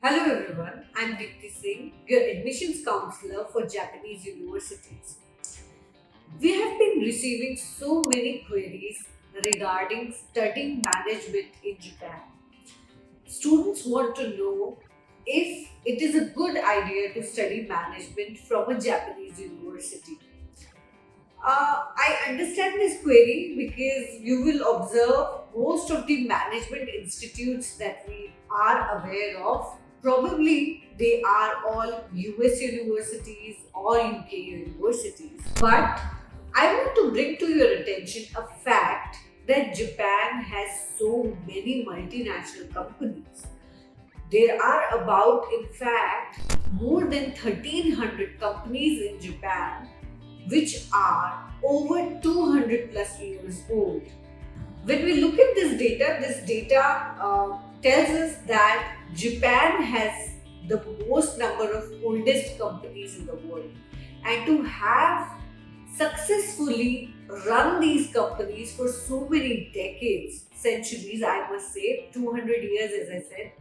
Hello everyone, I'm Dipti Singh, your admissions counselor for Japanese universities. We have been receiving so many queries regarding studying management in Japan. Students want to know if it is a good idea to study management from a Japanese university. I understand this query because you will observe most of the management institutes that we are aware of. Probably they are all US universities or UK universities. But I want to bring to your attention a fact that Japan has so many multinational companies. There are about, in fact, more than 1300 companies in Japan which are over 200 plus years old. When we look at this data tells us that Japan has the most number of oldest companies in the world. And to have successfully run these companies for so many decades, centuries, I must say, 200 years, as I said.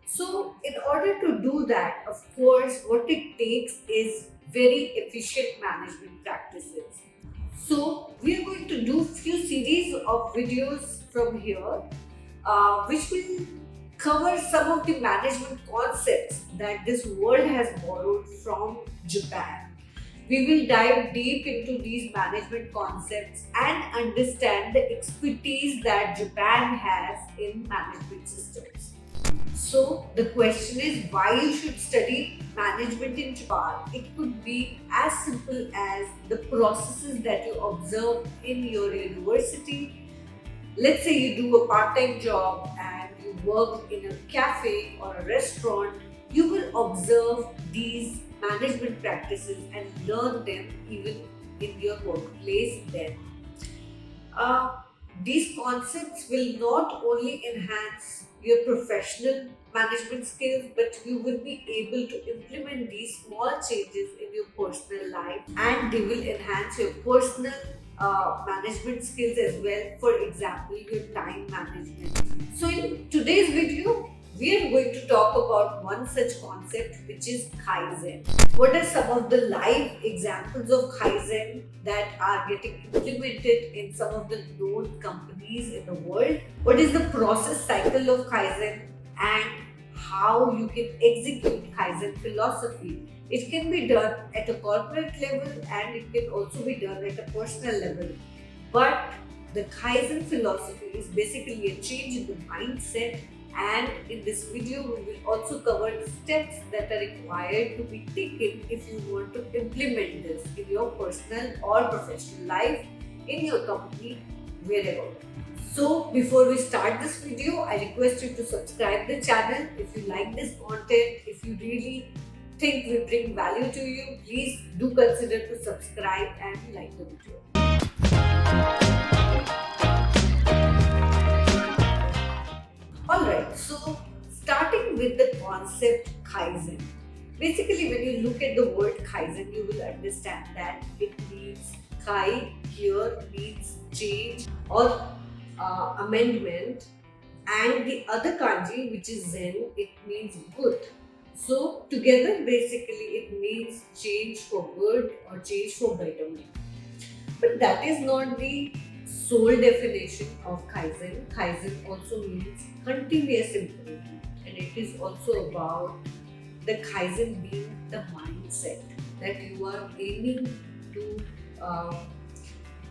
So, in order to do that, of course, what it takes is very efficient management practices. So, we are going to do few series of videos from here, which will cover some of the management concepts that this world has borrowed from Japan. We will dive deep into these management concepts and understand the expertise that Japan has in management systems. So the question is why you should study management in Japan. It could be as simple as the processes that you observe in your university. Let's say you do a part-time job and you work in a cafe or a restaurant, you will observe these management practices and learn them even in your workplace then. Uh, these concepts will not only enhance your professional management skills, but you will be able to implement these small changes in your personal life and they will enhance your personal management skills as well. For example, your time management. So, in today's video, we are going to talk about one such concept which is Kaizen. What are some of the live examples of Kaizen that are getting implemented in some of the known companies in the world? What is the process cycle of Kaizen and how you can execute Kaizen philosophy? It can be done at a corporate level and it can also be done at a personal level. But the Kaizen philosophy is basically a change in the mindset, and in this video we will also cover the steps that are required to be taken if you want to implement this in your personal or professional life, in your company, wherever. So before we start this video, I request you to subscribe the channel. If you like this content, if you really think we bring value to you, please do consider to subscribe and like the video. Alright, so starting with the concept Kaizen. Basically, when you look at the word Kaizen, you will understand that it means Kai here means change or amendment, and the other kanji, which is Zen, it means good. So, together, basically, it means change for good or change for betterment. But that is not the sole definition of Kaizen. Kaizen also means continuous improvement, and it is also about the Kaizen being the mindset that you are aiming to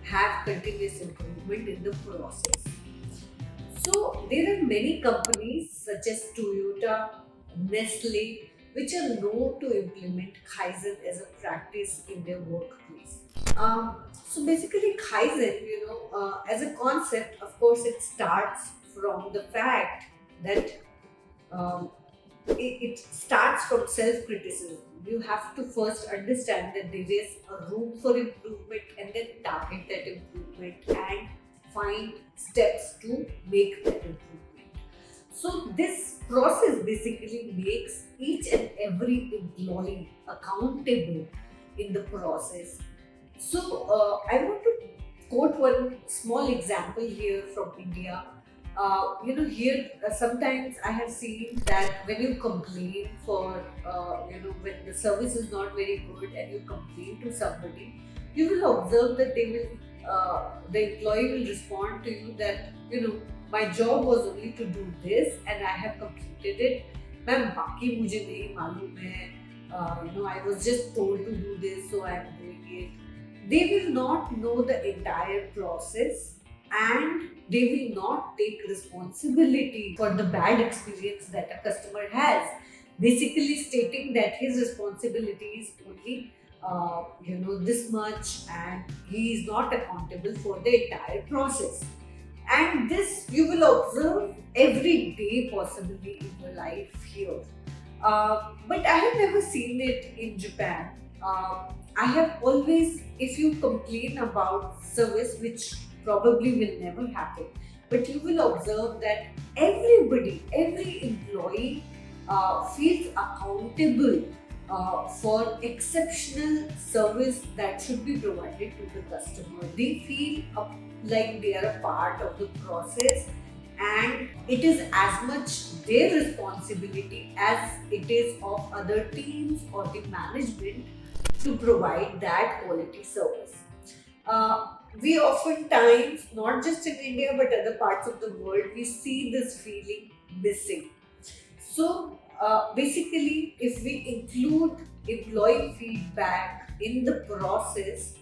have continuous improvement in the process. So, there are many companies such as Toyota, Nestle, which are known to implement Kaizen as a practice in their workplace. So basically, Kaizen, as a concept, of course, it starts from the fact that um, it starts from self-criticism. You have to first understand that there is a room for improvement and then target that improvement and find steps to make that improvement. So this process basically makes each and every employee accountable in the process. So I want to quote one small example here from India. Here sometimes I have seen that when you complain for, when the service is not very good and you complain to somebody, you will observe that the employee will respond to you that, my job was only to do this and I have completed it. Ma'am बाकी मुझे नहीं मालूम है. I was just told to do this, so I am doing it. They will not know the entire process, and they will not take responsibility for the bad experience that a customer has, basically stating that his responsibility is only this much, and he is not accountable for the entire process. And this you will observe every day possibly in your life here. But I have never seen it in Japan. I have always, if you complain about service, which probably will never happen, but you will observe that every employee feels accountable for exceptional service that should be provided to the customer. They feel like they are a part of the process, and it is as much their responsibility as it is of other teams or the management to provide that quality service. We oftentimes, not just in India but other parts of the world, we see this feeling missing. So basically, if we include employee feedback in the process,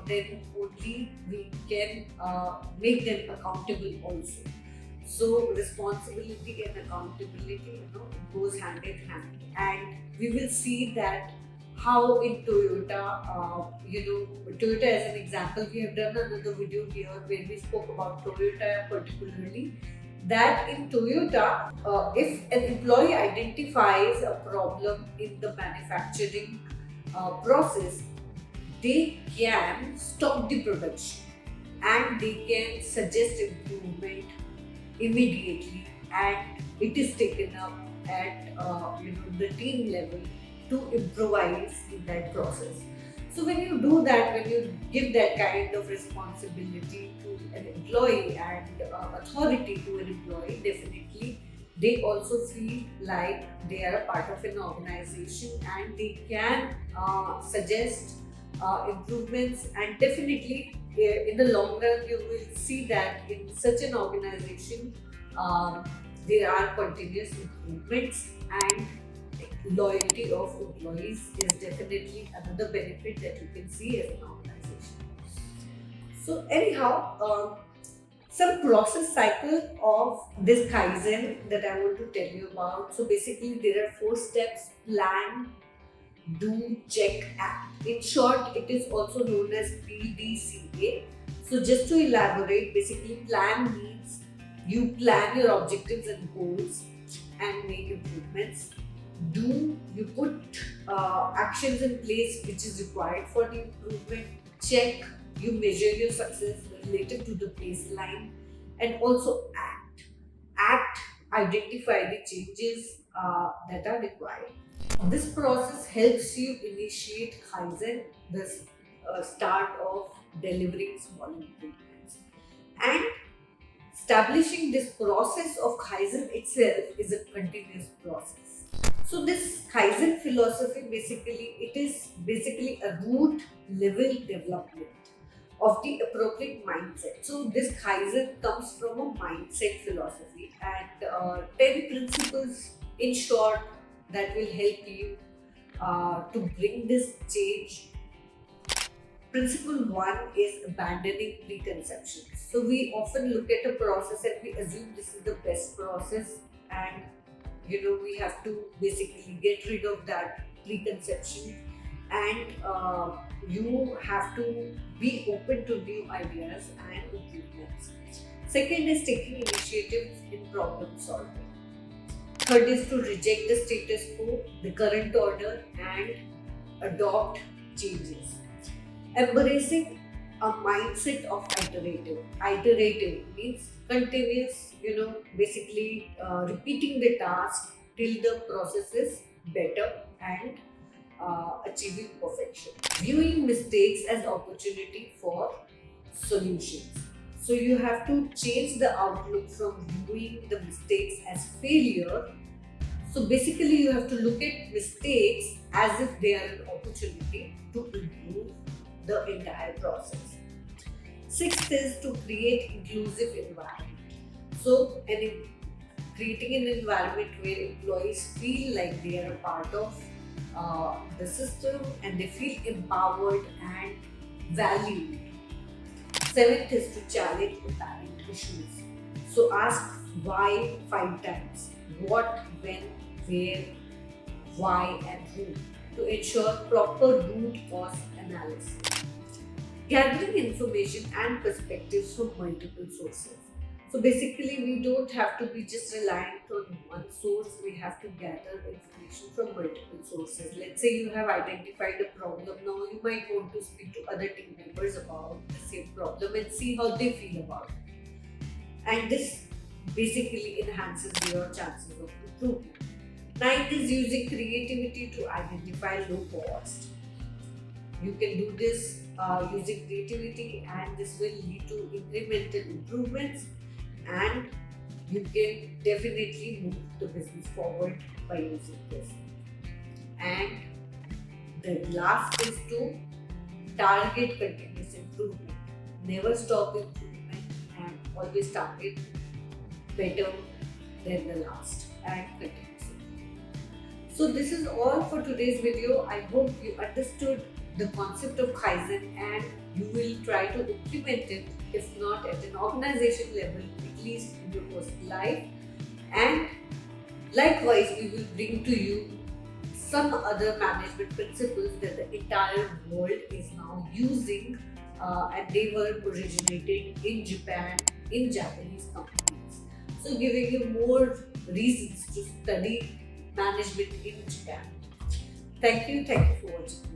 then only we can make them accountable also. So responsibility and accountability, goes hand in hand, and we will see that how in Toyota, Toyota as an example, we have done another video here where we spoke about Toyota particularly. That in Toyota, if an employee identifies a problem in the manufacturing process, they can stop the production and they can suggest improvement immediately, and it is taken up at the team level to improvise in that process. So when you do that, when you give that kind of responsibility to an employee and authority to an employee, definitely they also feel like they are a part of an organization and they can suggest improvements, and definitely in the long run you will see that in such an organization there are continuous improvements, and loyalty of employees is definitely another benefit that you can see as an organization. So anyhow, some process cycle of this Kaizen that I want to tell you about. So basically there are 4 steps: plan, do, check, act. In short, it is also known as PDCA. So just to elaborate, basically plan means you plan your objectives and goals and make improvements. Do, you put actions in place which is required for the improvement. Check, you measure your success relative to the baseline. And also act, identify the changes that are required. This process helps you initiate Kaizen, the start of delivering small improvements. And establishing this process of Kaizen itself is a continuous process. So this Kaizen philosophy, it is basically a root level development of the appropriate mindset. So this Kaizen comes from a mindset philosophy, and 10 principles in short that will help you to bring this change. Principle 1 is abandoning preconceptions. So we often look at a process and we assume this is the best process, and we have to basically get rid of that preconception, and you have to be open to new ideas and improvements. Second is taking initiatives in problem solving. Third is to reject the status quo, the current order, and adopt changes. Embracing a mindset of iterative. Iterative means continuous, repeating the task till the process is better and achieving perfection. Viewing mistakes as opportunity for solutions. So you have to change the outlook from viewing the mistakes as failure. So basically, you have to look at mistakes as if they are an opportunity to improve the entire process. Sixth is to create inclusive environment. So, creating an environment where employees feel like they are a part of the system and they feel empowered and valued. Seventh is to challenge apparent issues. So ask why 5 times. What, when, where, why, and who to ensure proper root cause analysis. Gathering information and perspectives from multiple sources. So basically, we don't have to be just reliant on one source, we have to gather information from multiple sources. Let's say you have identified a problem, now you might want to speak to other team members about the same problem and see how they feel about it. And this basically enhances your chances of improvement. Ninth is using creativity to identify low cost. You can do this using creativity, and this will lead to incremental improvements, and you can definitely move the business forward by using this. And the last is to target continuous improvement. Never stop improvement and always target better than the last and continuous improvement. So this is all for today's video. I hope you understood the concept of Kaizen and you will try to implement it, if not at an organization level, at least in your personal life. And likewise, we will bring to you some other management principles that the entire world is now using, and they were originated in Japan in Japanese companies. So giving you more reasons to study management in Japan. Thank you for watching.